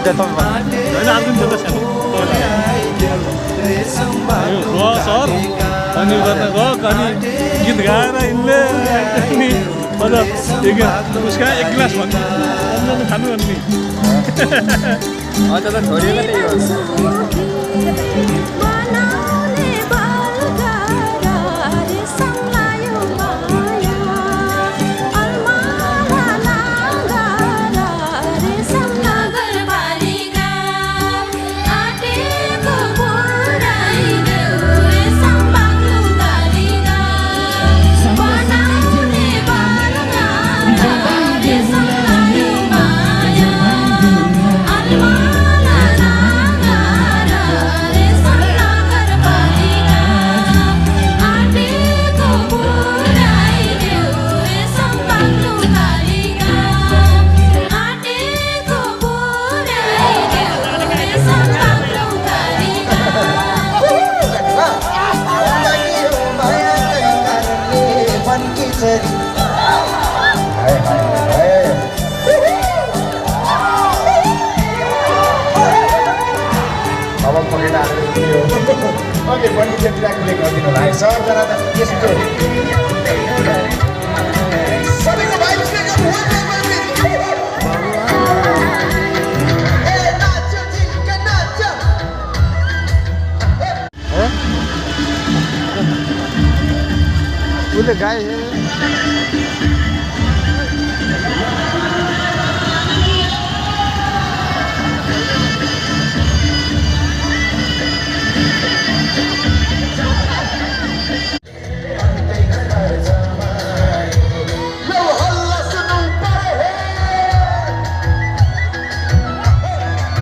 हुन्छ तपाईँ होइन अर्को पनि छ त सानो सर अनि गर्न गएको अनि गीत गाएर यिनले अनि अझ उसका एक गिलास भन्नु खानु अनि अझ त छोडिएको त्यही हो ओके बन्डी सेफ्टीलाई क्लिक गरिदिनु होला है सबजना त यस्तो सबैको भाइ उसले गाई